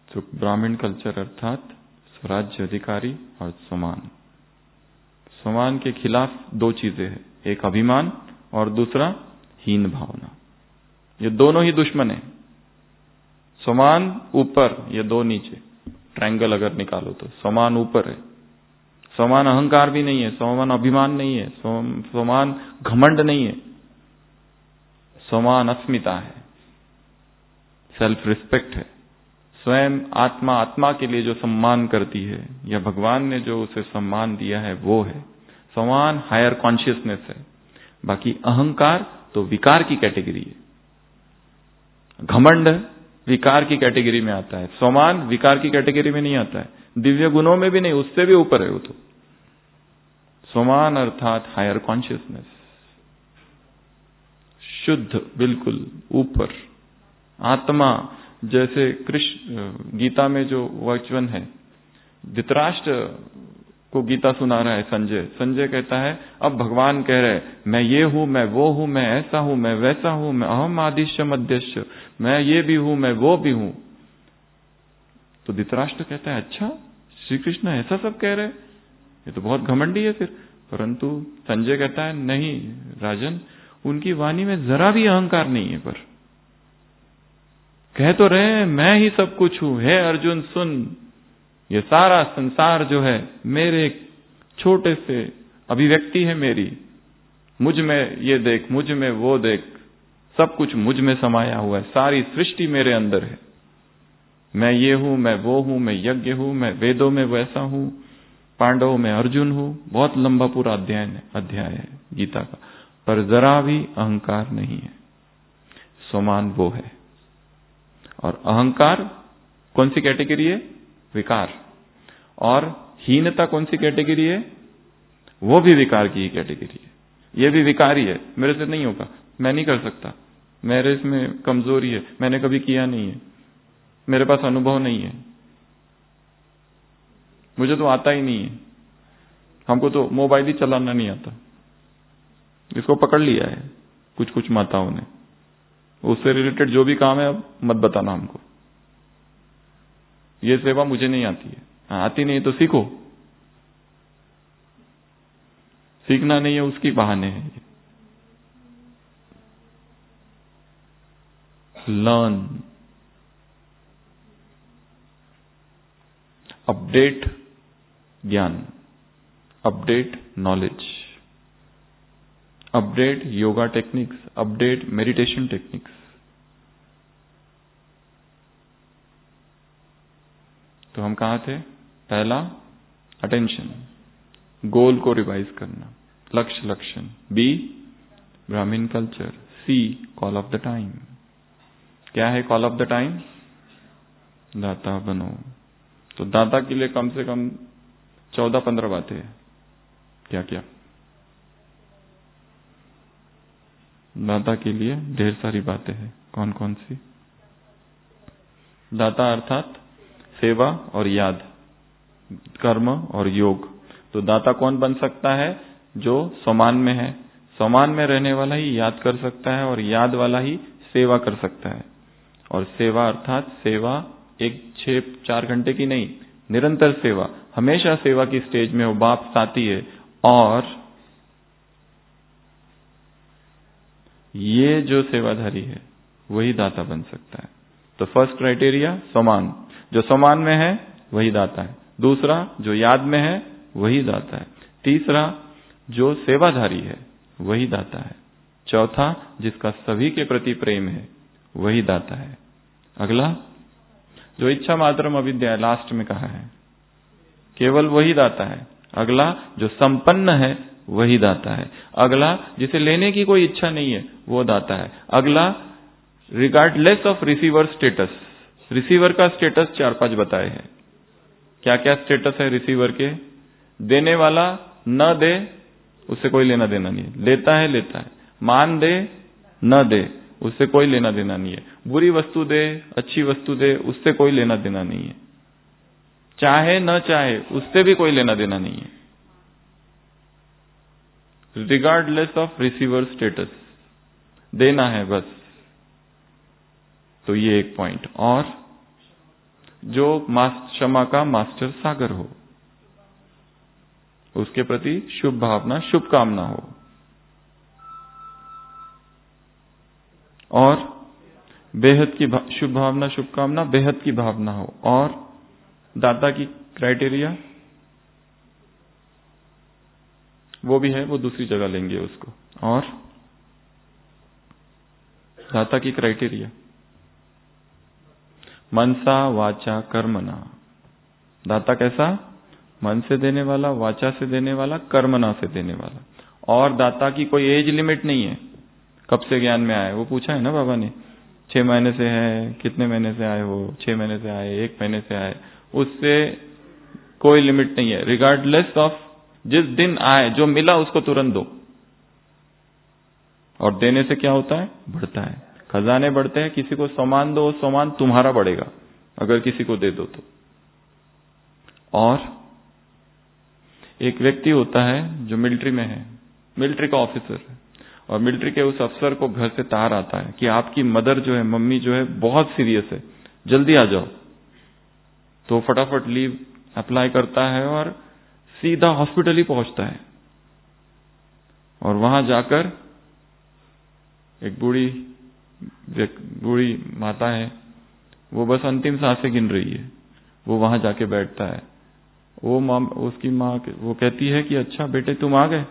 तो ब्राह्मण कल्चर अर्थात स्वराज्य अधिकारी और स्वमान। स्वमान के खिलाफ दो चीजें हैं, एक अभिमान और दूसरा हीन भावना। ये दोनों ही दुश्मन है। स्वमान ऊपर, ये दो नीचे, ट्रायंगल अगर निकालो तो स्वमान ऊपर है। स्वमान अहंकार भी नहीं है, स्वमान अभिमान नहीं है, स्वमान घमंड नहीं है, स्वमान अस्मिता है, सेल्फ रिस्पेक्ट है। स्वयं आत्मा, आत्मा के लिए जो सम्मान करती है, या भगवान ने जो उसे सम्मान दिया है वो है स्वमान, हायर कॉन्शियसनेस है। बाकी अहंकार तो विकार की कैटेगरी है, घमंड विकार की कैटेगरी में आता है, स्वमान विकार की कैटेगरी में नहीं आता है, दिव्य गुणों में भी नहीं, उससे भी ऊपर है वो तो। स्वमान अर्थात हायर कॉन्शियसनेस, शुद्ध, बिल्कुल ऊपर आत्मा। जैसे कृष्ण गीता में जो वचन है, धृतराष्ट्र को गीता सुना रहा है संजय, संजय कहता है अब भगवान कह रहे हैं मैं ये हूं, मैं वो हूं, मैं ऐसा हूं, मैं वैसा हूं, मैं अहम आदिश्य मध्यश्य, मैं ये भी हूं, मैं वो भी हूं। तो धृतराष्ट्र कहता है अच्छा श्री कृष्ण ऐसा सब कह रहे हैं, ये तो बहुत घमंडी है फिर। परंतु संजय कहता है नहीं राजन, उनकी वाणी में जरा भी अहंकार नहीं है, पर कह तो रहे हैं मैं ही सब कुछ हूं। हे अर्जुन सुन, ये सारा संसार जो है मेरे छोटे से अभिव्यक्ति है मेरी, मुझ में ये देख, मुझ में वो देख, सब कुछ मुझ में समाया हुआ है, सारी सृष्टि मेरे अंदर है। मैं ये हूं, मैं वो हूं, मैं यज्ञ हूं, मैं वेदों में वैसा हूं, पांडवों में अर्जुन हूं। बहुत लंबा पूरा अध्याय है गीता का, पर जरा भी अहंकार नहीं है। स्वमान वो है। और अहंकार कौन सी कैटेगरी है? विकार। और हीनता कौन सी कैटेगरी है? वो भी विकार की ही कैटेगरी है। ये भी विकार ही है, मेरे से नहीं होगा, मैं नहीं कर सकता, मेरे इसमें कमजोरी है, मैंने कभी किया नहीं है, मेरे पास अनुभव नहीं है, मुझे तो आता ही नहीं है, हमको तो मोबाइल ही चलाना नहीं आता। इसको पकड़ लिया है कुछ कुछ माताओं ने, उससे रिलेटेड जो भी काम है अब मत बताना हमको, ये सेवा मुझे नहीं आती है। आती नहीं तो सीखो, सीखना नहीं है उसकी बहाने है। लर्न, अपडेट ज्ञान, update knowledge, update yoga techniques, update meditation techniques. तो हम कहां थे? पहला अटेंशन, गोल को रिवाइज करना, लक्ष्य लक्षण। B Brahman culture. C call of the time. क्या है कॉल ऑफ द टाइम? दाता बनो। तो दाता के लिए कम से कम 14-15 बातें हैं। क्या क्या? दाता के लिए ढेर सारी बातें हैं। कौन कौन सी? दाता अर्थात सेवा और याद, कर्म और योग। तो दाता कौन बन सकता है? जो समान में है। समान में रहने वाला ही याद कर सकता है और याद वाला ही सेवा कर सकता है। और सेवा अर्थात सेवा एक 6-4 घंटे की नहीं, निरंतर सेवा, हमेशा सेवा की स्टेज में वो बाप साथी है। और ये जो सेवाधारी है वही दाता बन सकता है। तो फर्स्ट क्राइटेरिया समान, जो समान में है वही दाता है। दूसरा जो याद में है वही दाता है। तीसरा जो सेवाधारी है वही दाता है। चौथा जिसका सभी के प्रति प्रेम है वही दाता है। अगला जो इच्छा मात्रम अविद्या लास्ट में कहा है, केवल वही दाता है। अगला जो संपन्न है वही दाता है। अगला जिसे लेने की कोई इच्छा नहीं है वो दाता है। अगला regardless of receiver status, receiver का स्टेटस 4-5 बताए हैं। क्या क्या स्टेटस है रिसीवर के? देने वाला न दे उससे कोई लेना देना नहीं है, लेता है लेता है। मान दे न दे उससे कोई लेना देना नहीं है। बुरी वस्तु दे अच्छी वस्तु दे उससे कोई लेना देना नहीं है। चाहे न चाहे उससे भी कोई लेना देना नहीं है। रिगार्डलेस ऑफ रिसीवर स्टेटस, देना है बस। तो ये एक पॉइंट। और जो क्षमा का मास्टर सागर हो, उसके प्रति शुभ भावना शुभ कामना हो। और बेहद की शुभ भावना शुभ कामना बेहद की भावना हो। और दाता की क्राइटेरिया वो भी है, वो दूसरी जगह लेंगे उसको। और दाता की क्राइटेरिया मनसा वाचा कर्मणा। दाता कैसा? मन से देने वाला, वाचा से देने वाला, कर्मणा से देने वाला। और दाता की कोई एज लिमिट नहीं है। कब से ज्ञान में आए वो पूछा है ना बाबा ने, 6 महीने से है, कितने महीने से आए हो, 6 महीने से आए, 1 महीने से आए, उससे कोई लिमिट नहीं है। रिगार्डलेस ऑफ जिस दिन आए, जो मिला उसको तुरंत दो। और देने से क्या होता है? बढ़ता है, खजाने बढ़ते हैं। किसी को सामान दो, सामान तुम्हारा बढ़ेगा अगर किसी को दे दो तो। और एक व्यक्ति होता है जो मिलिट्री में है, मिलिट्री का ऑफिसर है, और मिलिट्री के उस अफसर को घर से तार आता है कि आपकी मदर जो है, मम्मी जो है बहुत सीरियस है, जल्दी आ जाओ। तो फटाफट लीव अप्लाई करता है और सीधा हॉस्पिटल ही पहुंचता है। और वहां जाकर एक बूढ़ी माता है, वो बस अंतिम सांसें गिन रही है। वो वहां जाके बैठता है। उसकी माँ वो कहती है कि अच्छा बेटे तुम आ गए।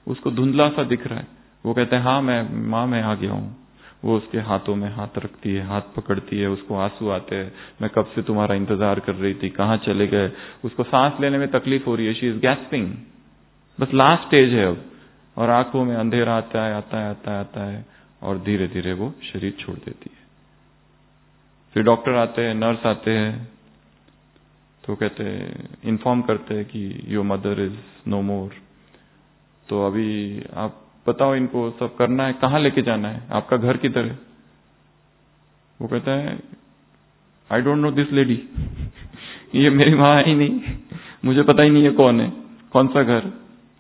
उसको धुंधला सा दिख रहा है। वो कहते हैं हाँ मैं आ गया हूँ। वो उसके हाथों में हाथ रखती है, हाथ पकड़ती है, उसको आंसू आते हैं, मैं कब से तुम्हारा इंतजार कर रही थी, कहाँ चले गए। उसको सांस लेने में तकलीफ हो रही है, शी इज गैस्पिंग, बस लास्ट स्टेज है अब। और आंखों में अंधेरा आता है और धीरे धीरे वो शरीर छोड़ देती है। फिर डॉक्टर आते हैं, नर्स आते हैं, तो कहते हैं, इन्फॉर्म करते हैं कि योर मदर इज नो मोर। तो अभी आप बताओ इनको सब करना है, कहाँ लेके जाना है, आपका घर किधर है? वो कहता है I don't know this lady, ये मेरी माँ है ही नहीं, मुझे पता ही नहीं है कौन है, कौन सा घर,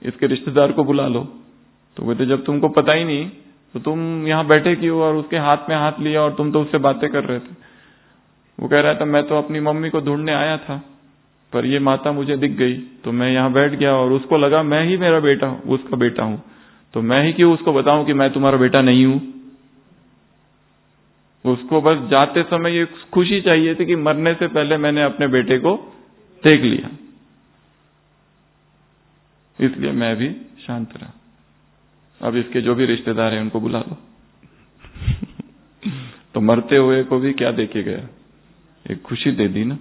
इसके रिश्तेदार को बुला लो। तो कहते जब तुमको पता ही नहीं तो तुम यहाँ बैठे क्यों और उसके हाथ में हाथ लिया और तुम तो उससे बातें कर रहे थे। वो कह रहा था मैं तो अपनी मम्मी को ढूंढने आया था, पर ये माता मुझे दिख गई तो मैं यहाँ बैठ गया और उसको लगा मैं ही उसका बेटा हूं, तो मैं ही क्यों उसको बताऊं कि मैं तुम्हारा बेटा नहीं हूं। उसको बस जाते समय ये खुशी चाहिए थी कि मरने से पहले मैंने अपने बेटे को देख लिया, इसलिए मैं भी शांत रहा। अब इसके जो भी रिश्तेदार हैं उनको बुला लो। तो मरते हुए को भी क्या देके गया, एक खुशी दे दी ना।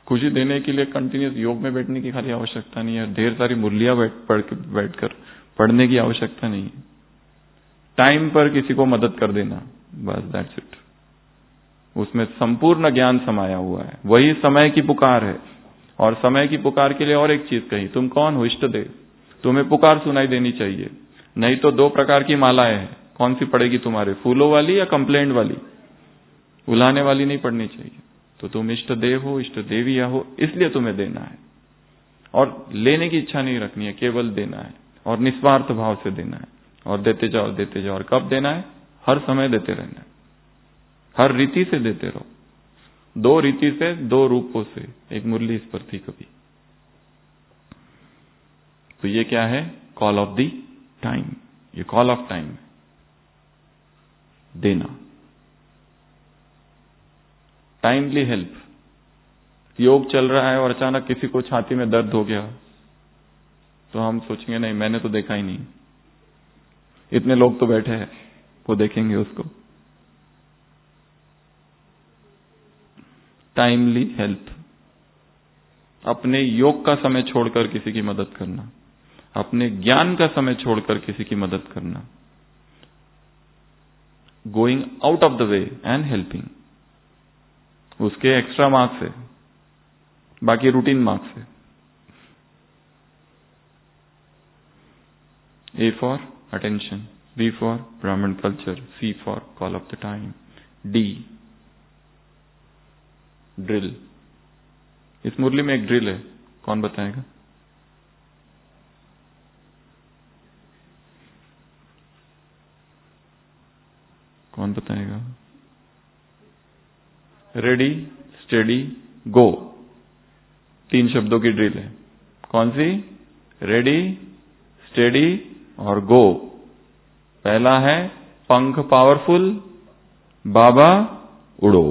खुशी देने के लिए कंटिन्यूस योग में बैठने की खाली आवश्यकता नहीं है, ढेर सारी मुरलियां बैठकर पढ़ने की आवश्यकता नहीं है। टाइम पर किसी को मदद कर देना, बस दैट्स इट। उसमें संपूर्ण ज्ञान समाया हुआ है, वही समय की पुकार है। और समय की पुकार के लिए और एक चीज कही, तुम कौन हो? इष्ट देव। तुम्हें पुकार सुनाई देनी चाहिए, नहीं तो 2 प्रकार की मालाएं हैं, कौन सी पड़ेगी तुम्हारे, फूलों वाली या कंप्लेंट वाली? उलाने वाली नहीं पड़नी चाहिए। तो तुम इष्ट देव हो, इष्ट देविया हो, इसलिए तुम्हें देना है। और लेने की इच्छा नहीं रखनी है, केवल देना है और निस्वार्थ भाव से देना है और देते जाओ देते जाओ। और कब देना है? हर समय देते रहना है, हर रीति से देते रहो। दो रीति से, दो रूपों से। एक मुरली इस पर थी कभी। तो ये क्या है? Call of the time. ये कॉल ऑफ टाइम है, देना। Timely help. योग चल रहा है और अचानक किसी को छाती में दर्द हो गया तो हम सोचेंगे नहीं, मैंने तो देखा ही नहीं, इतने लोग तो बैठे हैं, वो देखेंगे उसको। Timely help. अपने योग का समय छोड़कर किसी की मदद करना, अपने ज्ञान का समय छोड़कर किसी की मदद करना। Going out of the way and helping. उसके एक्स्ट्रा मार्क्स है, बाकी रूटीन मार्क्स है। A for attention, B for Brahmin culture, C for call of the time, D drill. इस मुरली में एक ड्रिल है, कौन बताएगा? कौन बताएगा? रेडी, स्टेडी, गो। 3 शब्दों की ड्रिल है। कौन सी? रेडी, स्टेडी और गो। पहला है पंख पावरफुल, बाबा उड़ो।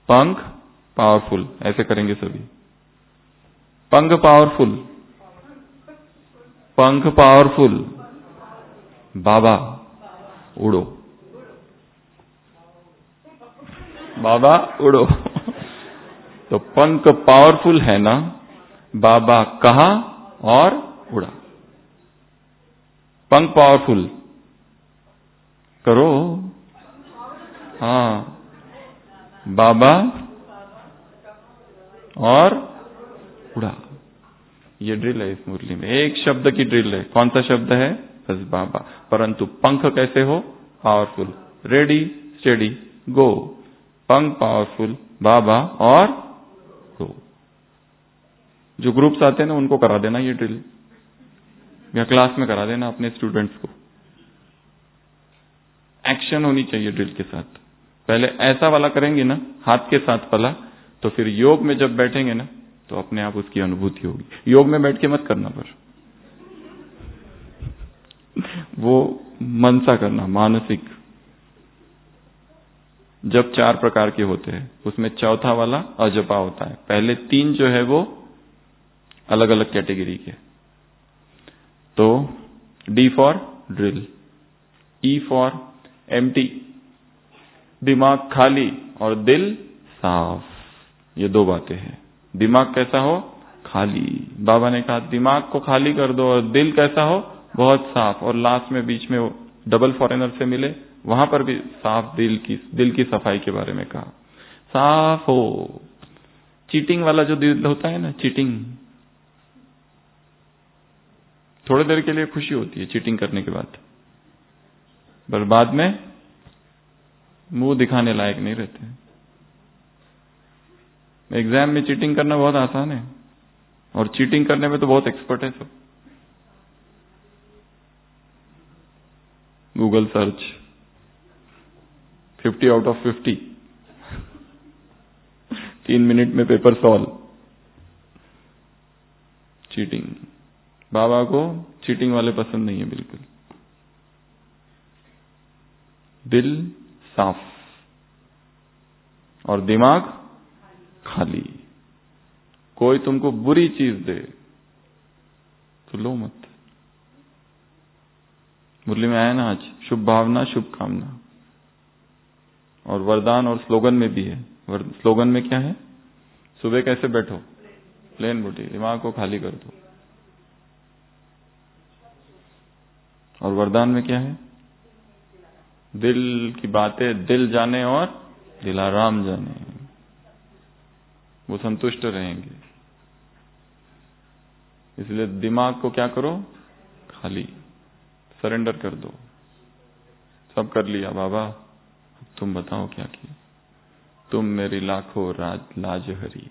पंख पावरफुल, ऐसे करेंगे सभी। पंख पावरफुल, पंख पावरफुल, बाबा उड़ो। बाबा उड़ो। तो पंख पावरफुल है ना, बाबा कहा और उड़ा। पंख पावरफुल करो। हाँ, बाबा और उड़ा। ये ड्रिल है इस मुरली में। एक शब्द की ड्रिल है। कौन सा शब्द है? बस बाबा। परंतु पंख कैसे हो? पावरफुल। रेडी, स्टेडी, गो। पंख पावरफुल, बाबा और गो। जो ग्रुप्स आते हैं ना, उनको करा देना ये ड्रिल, या क्लास में करा देना अपने स्टूडेंट्स को। एक्शन होनी चाहिए ड्रिल के साथ। पहले ऐसा वाला करेंगे ना, हाथ के साथ वाला, तो फिर योग में जब बैठेंगे ना तो अपने आप उसकी अनुभूति होगी। योग में बैठ के मत करना, पर वो मन सा करना, मानसिक। जब 4 प्रकार के होते हैं, उसमें चौथा वाला अजपा होता है। पहले 3 जो है वो अलग अलग कैटेगरी के। तो D for drill, E for empty, दिमाग खाली और दिल साफ। ये 2 बातें हैं। दिमाग कैसा हो? खाली। बाबा ने कहा दिमाग को खाली कर दो, और दिल कैसा हो? बहुत साफ। और लास्ट में बीच में डबल फॉरेनर से मिले, वहां पर भी साफ दिल की सफाई के बारे में कहा। साफ हो। चीटिंग वाला जो दिल होता है ना, चीटिंग, थोड़ी देर के लिए खुशी होती है चीटिंग करने के बाद, पर बाद में मुंह दिखाने लायक नहीं रहते। एग्जाम में चीटिंग करना बहुत आसान है, और चीटिंग करने में तो बहुत एक्सपर्ट है सब। Google search 50 out of 50, 3 minute में पेपर सॉल्व। चीटिंग, बाबा को चीटिंग वाले पसंद नहीं है बिल्कुल। दिल साफ और दिमाग खाली। कोई तुमको बुरी चीज दे तो लो मत। मुरली में आया ना आज, शुभ भावना शुभ कामना। और वरदान और स्लोगन में भी है। स्लोगन में क्या है? सुबह कैसे बैठो? प्लेन बॉडी, दिमाग को खाली कर दो। और वरदान में क्या है? दिल की बातें दिल जाने और दिलाराम जाने, वो संतुष्ट रहेंगे। इसलिए दिमाग को क्या करो? खाली, सरेंडर कर दो। सब कर लिया बाबा, तुम बताओ क्या किया? तुम मेरी लाखों लाज हरी।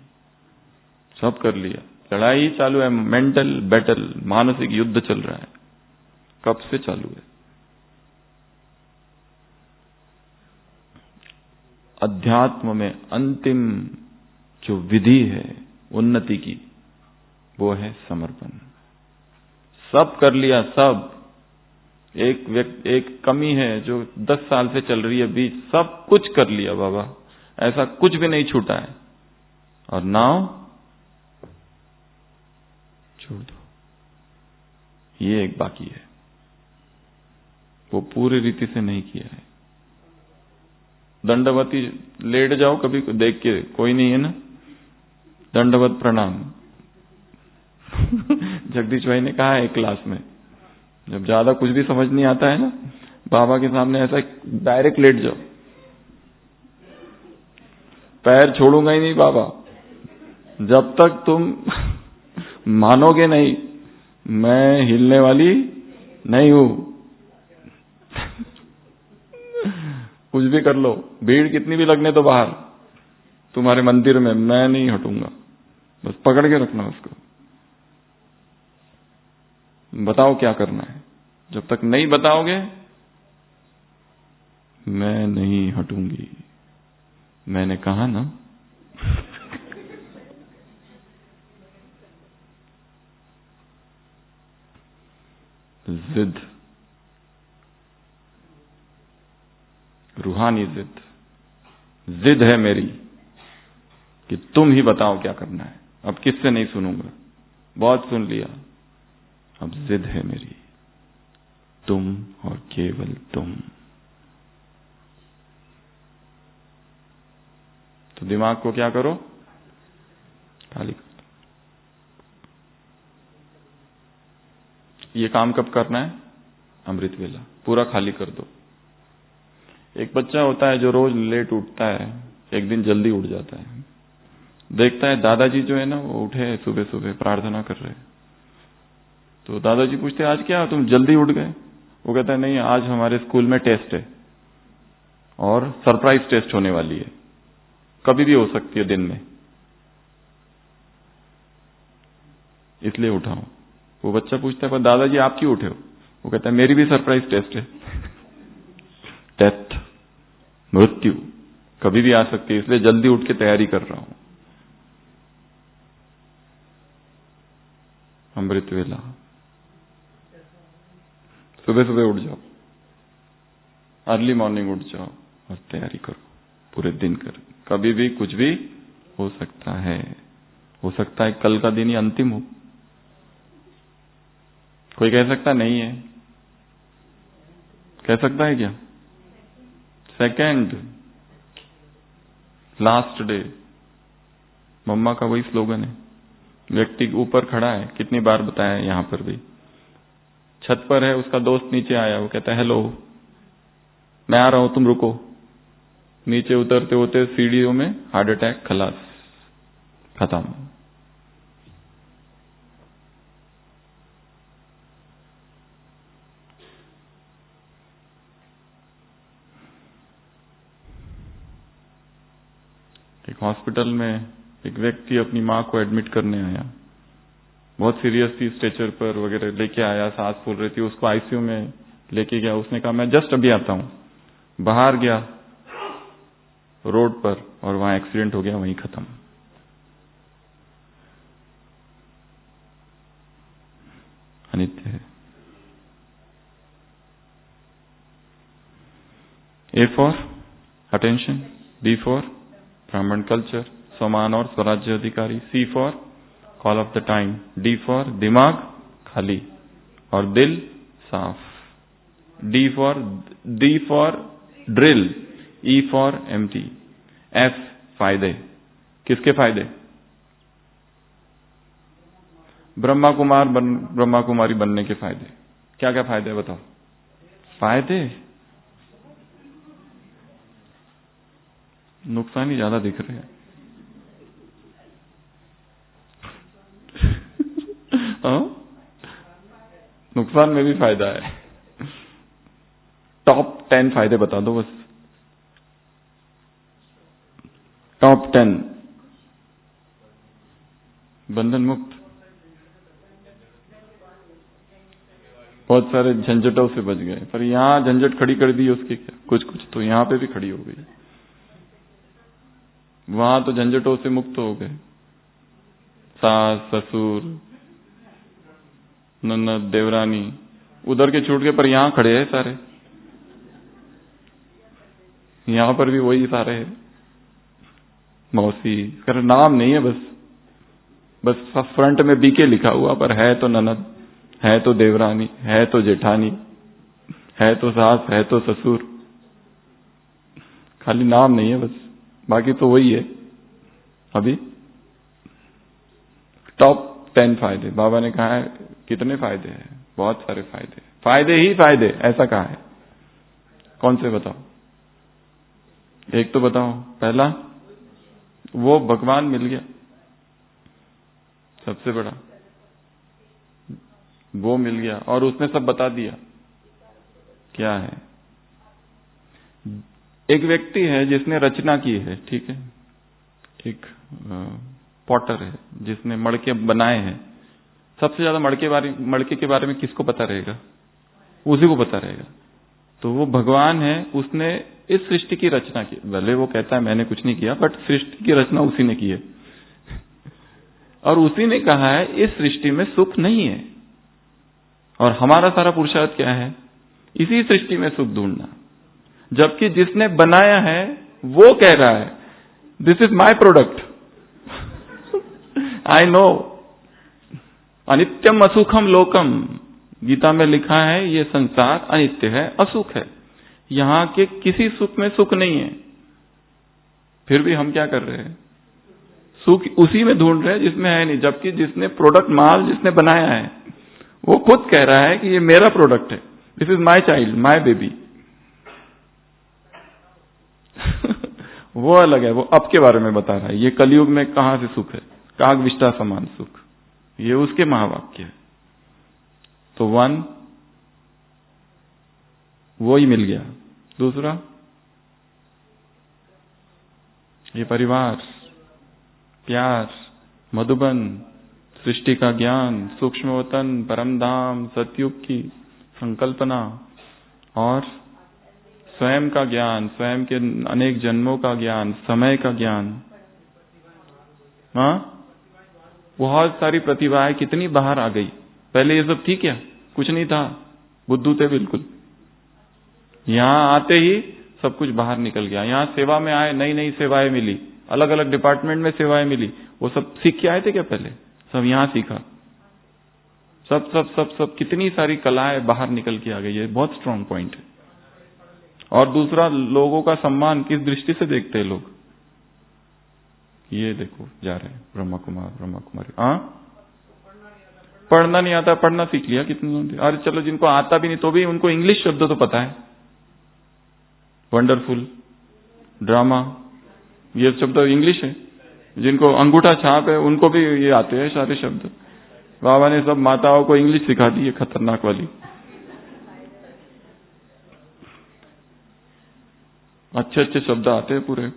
सब कर लिया, लड़ाई चालू है, मेंटल बैटल, मानसिक युद्ध चल रहा है। कब से चालू है? अध्यात्म में अंतिम जो विधि है उन्नति की, वो है समर्पण। सब कर लिया, सब। एक कमी है जो 10 साल से चल रही है बीच, सब कुछ कर लिया बाबा, ऐसा कुछ भी नहीं छूटा है। और नाव छोड़ दो, ये एक बाकी है, वो पूरी रीति से नहीं किया है। दंडवती लेट जाओ कभी देख के, कोई नहीं है ना, दंडवत प्रणाम। जगदीश भाई ने कहा है एक क्लास में, जब ज्यादा कुछ भी समझ नहीं आता है ना, बाबा के सामने ऐसा डायरेक्ट लेट जाओ, पैर छोड़ूंगा ही नहीं बाबा, जब तक तुम मानोगे नहीं मैं हिलने वाली नहीं हूं। कुछ भी कर लो, भीड़ कितनी भी लगने तो बाहर तुम्हारे मंदिर में, मैं नहीं हटूंगा। बस पकड़ के रखना उसको, बताओ क्या करना है। जब तक नहीं बताओगे मैं नहीं हटूंगी। मैंने कहा ना। जिद, रूहानी जिद, जिद है मेरी कि तुम ही बताओ क्या करना है। अब किससे नहीं सुनूंगा, बहुत सुन लिया, अब जिद है मेरी, तुम और केवल तुम। तो दिमाग को क्या करो, खाली करो। ये काम कब करना है? अमृत वेला, पूरा खाली कर दो। एक बच्चा होता है जो रोज लेट उठता है, एक दिन जल्दी उठ जाता है। देखता है दादाजी जो है ना वो उठे सुबह सुबह प्रार्थना कर रहे, तो दादाजी पूछते आज क्या तुम जल्दी उठ गए? वो कहता है नहीं, आज हमारे स्कूल में टेस्ट है और सरप्राइज टेस्ट होने वाली है, कभी भी हो सकती है दिन में, इसलिए उठा हूं। वो बच्चा पूछता है पर दादाजी आप क्यों उठे हो? वो कहता है मेरी भी सरप्राइज टेस्ट है। डेथ, मृत्यु कभी भी आ सकती है, इसलिए जल्दी उठ के तैयारी कर रहा हूं। अमृत वेला, सुबह सुबह उठ जाओ, अर्ली मॉर्निंग उठ जाओ और तैयारी करो, पूरे दिन कर। कभी भी कुछ भी हो सकता है, हो सकता है कल का दिन ही अंतिम हो। कोई कह सकता नहीं है, कह सकता है क्या? सेकंड लास्ट डे, मम्मा का वही स्लोगन है। व्यक्ति ऊपर खड़ा है, कितनी बार बताया यहां पर भी, छत पर है, उसका दोस्त नीचे आया, वो कहता है हेलो मैं आ रहा हूं तुम रुको। नीचे उतरते होते सीढ़ियों में हार्ट अटैक, खलास, खत्म। एक हॉस्पिटल में एक व्यक्ति अपनी मां को एडमिट करने आया, बहुत सीरियस थी, स्ट्रेचर पर वगैरह लेके आया, सांस फूल रही थी, उसको आईसीयू में लेके गया। उसने कहा मैं जस्ट अभी आता हूं। बाहर गया रोड पर और वहां एक्सीडेंट हो गया, वहीं खत्म। अनित्य है। A for attention, B for Brahmin culture, समान और स्वराज्य अधिकारी, C for call of the time, D for दिमाग खाली और दिल साफ, D for drill, E for empty, F फायदे। किसके फायदे? ब्रह्मा कुमारी बनने के फायदे। क्या क्या फायदे बताओ? फायदे, नुकसान ही ज्यादा दिख रहे हैं। नुकसान में भी फायदा है। टॉप 10 फायदे बता दो बस। 10, बंधन मुक्त, बहुत सारे झंझटों से बच गए। पर यहाँ झंझट खड़ी कर दी उसकी क्या, कुछ तो यहाँ पे भी खड़ी हो गई। वहां तो झंझटों से मुक्त हो गए, सास ससुर ननद देवरानी उधर के छूट गए, पर यहाँ खड़े हैं सारे। यहाँ पर भी वही सारे हैं, मौसी कर नाम नहीं है, बस फ्रंट में बीके लिखा हुआ, पर है तो ननद, है तो देवरानी, है तो जेठानी, है तो सास, है तो ससुर, खाली नाम नहीं है बस, बाकी तो वही है। अभी टॉप 10 फायदे बाबा ने कहा है। कितने फायदे हैं? बहुत सारे फायदे, फायदे ही फायदे, ऐसा कहा है। कौन से बताओ? एक तो बताओ। पहला, वो भगवान मिल गया, सबसे बड़ा वो मिल गया, और उसने सब बता दिया। क्या है? एक व्यक्ति है जिसने रचना की है, ठीक है, एक पॉटर है जिसने मड़के बनाए हैं। सबसे ज्यादा मड़के के बारे में किसको पता रहेगा? उसी को पता रहेगा। तो वो भगवान है, उसने इस सृष्टि की रचना की। भले वो कहता है मैंने कुछ नहीं किया, बट सृष्टि की रचना उसी ने की है। और उसी ने कहा है इस सृष्टि में सुख नहीं है, और हमारा सारा पुरुषार्थ क्या है? इसी सृष्टि में सुख ढूंढना। जबकि जिसने बनाया है वो कह रहा है this is my product, I know, अनित्यम असुखम लोकम। गीता में लिखा है ये संसार अनित्य है, असुख है, यहां के किसी सुख में सुख नहीं है। फिर भी हम क्या कर रहे हैं? सुख उसी में ढूंढ रहे हैं जिसमें है नहीं। जबकि जिसने प्रोडक्ट, माल जिसने बनाया है, वो खुद कह रहा है कि ये मेरा प्रोडक्ट है, this is my child, my baby. वो अलग है, वो अब के बारे में बता रहा है। ये कलयुग में कहां से सुख है? काग विष्टा समान सुख, ये उसके महावाक्य है। तो 1 वो ही मिल गया। दूसरा, ये परिवार, प्यार, मधुबन, सृष्टि का ज्ञान, सूक्ष्म वतन, परम धाम, सतयुग की संकल्पना, और स्वयं का ज्ञान, स्वयं के अनेक जन्मों का ज्ञान, समय का ज्ञान। हाँ, बहुत सारी प्रतिभाएं कितनी बाहर आ गई। पहले ये सब थी क्या? कुछ नहीं था, बुद्धू थे बिल्कुल। यहां आते ही सब कुछ बाहर निकल गया। यहां सेवा में आए, नई नई सेवाएं मिली, अलग अलग डिपार्टमेंट में सेवाएं मिली। वो सब सीख के आए थे क्या पहले? सब यहां सीखा। सब सब सब सब कितनी सारी कलाएं बाहर निकल के आ गई है। बहुत स्ट्रांग पॉइंट है। और दूसरा, लोगों का सम्मान किस दृष्टि से देखते हैं लोग? ये देखो जा रहे हैं ब्रह्मा कुमारी। हाँ, पढ़ना नहीं आता, पढ़ना सीख लिया कितने। अरे चलो, जिनको आता भी नहीं तो भी उनको इंग्लिश शब्द तो पता है। वंडरफुल, ड्रामा, ये शब्द इंग्लिश है। जिनको अंगूठा छाप है उनको भी ये आते हैं सारे शब्द। बाबा ने सब माताओं को इंग्लिश सिखा दी है, खतरनाक वाली। अच्छे अच्छे शब्द आते हैं पूरे,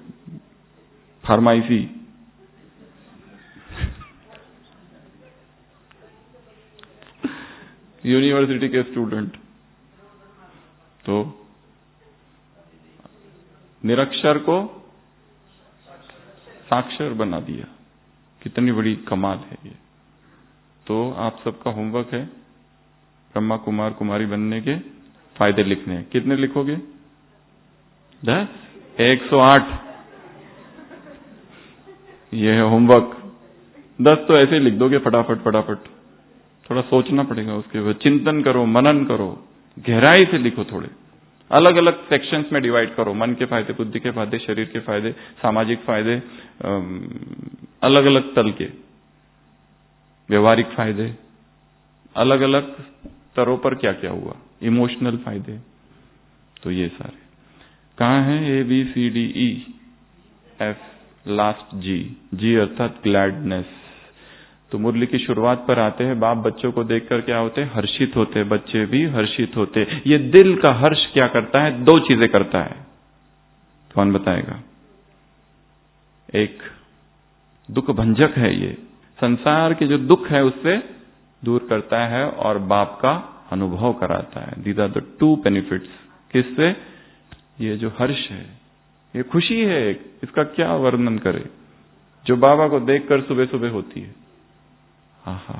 फार्माइसी। यूनिवर्सिटी के स्टूडेंट तो निरक्षर को साक्षर बना दिया। कितनी बड़ी कमाल है ये। तो आप सबका होमवर्क है ब्रह्मा कुमार कुमारी बनने के फायदे लिखने हैं। कितने लिखोगे? 10? 108। ये है होमवर्क। 10 तो ऐसे लिख दोगे फटाफट फटाफट। थोड़ा सोचना पड़ेगा उसके बाद, चिंतन करो, मनन करो, गहराई से लिखो। थोड़े अलग अलग सेक्शंस में डिवाइड करो। मन के फायदे, बुद्धि के फायदे, शरीर के फायदे, सामाजिक फायदे, अलग अलग तल के व्यवहारिक फायदे, अलग अलग स्तरों पर क्या क्या हुआ, इमोशनल फायदे। तो ये सारे कहाँ हैं? ABCDEF, लास्ट G अर्थात ग्लैडनेस। तो मुरली की शुरुआत पर आते हैं, बाप बच्चों को देखकर क्या होते हैं? हर्षित होते हैं। बच्चे भी हर्षित होते। ये दिल का हर्ष क्या करता है? 2 चीजें करता है। कौन बताएगा? एक दुख भंजक है। ये संसार के जो दुख है उससे दूर करता है और बाप का अनुभव कराता है। These are the two benefits. किससे? ये जो हर्ष है, ये खुशी है, इसका क्या वर्णन करे, जो बाबा को देखकर सुबह सुबह होती है। आहा,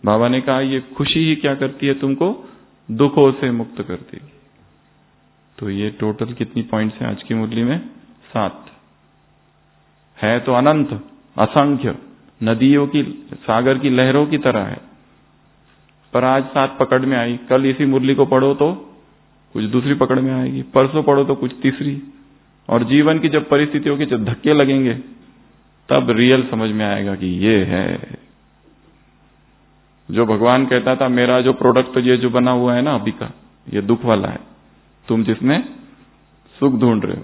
बाबा ने कहा ये खुशी ही क्या करती है, तुमको दुखों से मुक्त कर देगी। तो ये टोटल कितनी पॉइंट्स हैं आज की मुरली में? 7 है। तो अनंत, असंख्य, नदियों की, सागर की लहरों की तरह है। पर आज 7 पकड़ में आई, कल इसी मुरली को पढ़ो तो कुछ दूसरी पकड़ में आएगी, परसों पढ़ो तो कुछ तीसरी। और जीवन की जब परिस्थितियों के जब धक्के लगेंगे तब रियल समझ में आएगा कि ये है जो भगवान कहता था, मेरा जो प्रोडक्ट ये जो बना हुआ है ना अभी का, ये दुख वाला है, तुम जिसमें सुख ढूंढ रहे हो।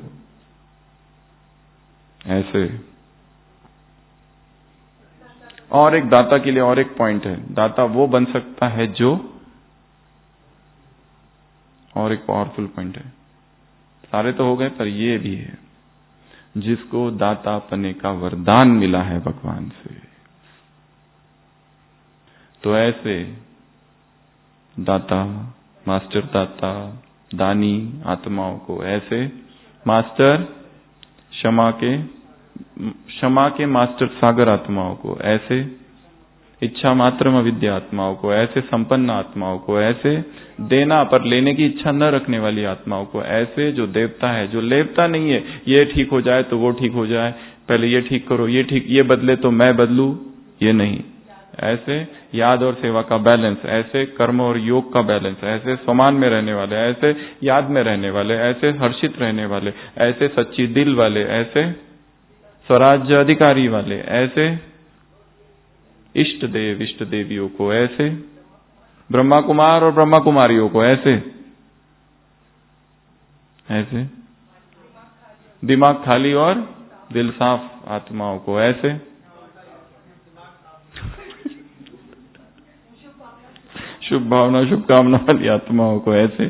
ऐसे। और एक दाता के लिए और एक पॉइंट है, दाता वो बन सकता है जो, और एक पावरफुल पॉइंट है, सारे तो हो गए पर ये भी है, जिसको दाता पने का वरदान मिला है भगवान से। तो ऐसे दाता, मास्टर दाता, दानी आत्माओं को, ऐसे मास्टर क्षमा के मास्टर सागर आत्माओं को, ऐसे इच्छा मात्र अविद्या आत्माओं को, ऐसे संपन्न आत्माओं को, ऐसे देना पर लेने की इच्छा न रखने वाली आत्माओं को, ऐसे जो देवता है, जो लेवता नहीं है, ये ठीक हो जाए तो वो ठीक हो जाए, पहले ये ठीक करो, ये ठीक, ये बदले तो मैं बदलूं, ये नहीं। ऐसे याद और सेवा का बैलेंस, ऐसे कर्म और योग का बैलेंस, ऐसे समान में रहने वाले, ऐसे याद में रहने वाले, ऐसे हर्षित रहने वाले, ऐसे सच्ची दिल वाले, ऐसे स्वराज्य अधिकारी वाले, ऐसे इष्ट देव इष्ट देवियों को, ऐसे ब्रह्मा कुमार और ब्रह्मा कुमारियों को, ऐसे दिमाग खाली और दिल साफ आत्माओं को, ऐसे शुभ भावना शुभकामना वाली आत्माओं को, ऐसे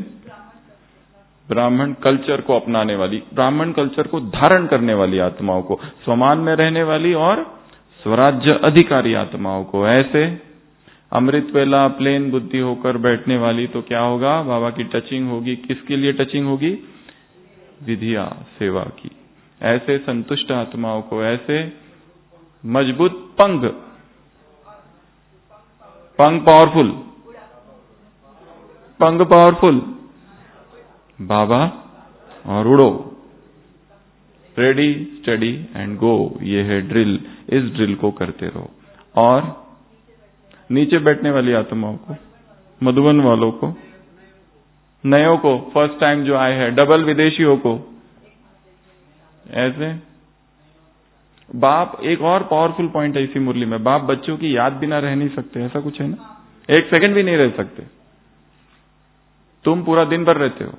ब्राह्मण कल्चर को अपनाने वाली, ब्राह्मण कल्चर को धारण करने वाली आत्माओं को, स्वमान में रहने वाली और स्वराज्य अधिकारी आत्माओं को, ऐसे अमृत वेला प्लेन बुद्धि होकर बैठने वाली, तो क्या होगा, बाबा की टचिंग होगी। किसके लिए टचिंग होगी? विधिया सेवा की। ऐसे संतुष्ट आत्माओं को, ऐसे मजबूत पंग पावरफुल बाबा और उड़ो, रेडी स्टडी एंड गो, ये है ड्रिल। इस ड्रिल को करते रहो। और नीचे बैठने वाली आत्माओं को, मधुबन वालों को, नयों को, फर्स्ट टाइम जो आए हैं, डबल विदेशियों को, ऐसे बाप। एक और पावरफुल पॉइंट है इसी मुरली में, बाप बच्चों की याद बिना रह नहीं सकते, ऐसा कुछ है ना, एक सेकंड भी नहीं रह सकते। तुम पूरा दिन भर रहते हो,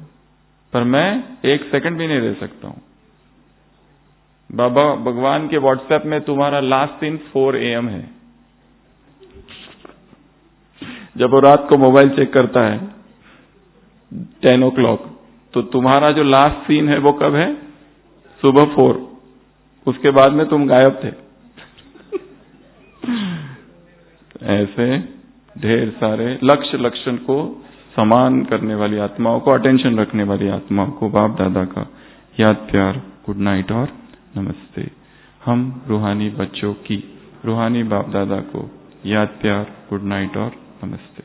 पर मैं एक सेकंड भी नहीं रह सकता हूं। बाबा भगवान के व्हाट्सएप में तुम्हारा लास्ट सीन 4 AM है। जब वो रात को मोबाइल चेक करता है 10 o'clock, तो तुम्हारा जो लास्ट सीन है वो कब है? सुबह 4। उसके बाद में तुम गायब थे। ऐसे ढेर सारे लक्ष्य लक्षण को समान करने वाली आत्माओं को, अटेंशन रखने वाली आत्माओं को बाप दादा का याद प्यार, गुड नाइट और नमस्ते। हम रूहानी बच्चों की, रूहानी बाप दादा को याद प्यार, गुड नाइट और नमस्ते।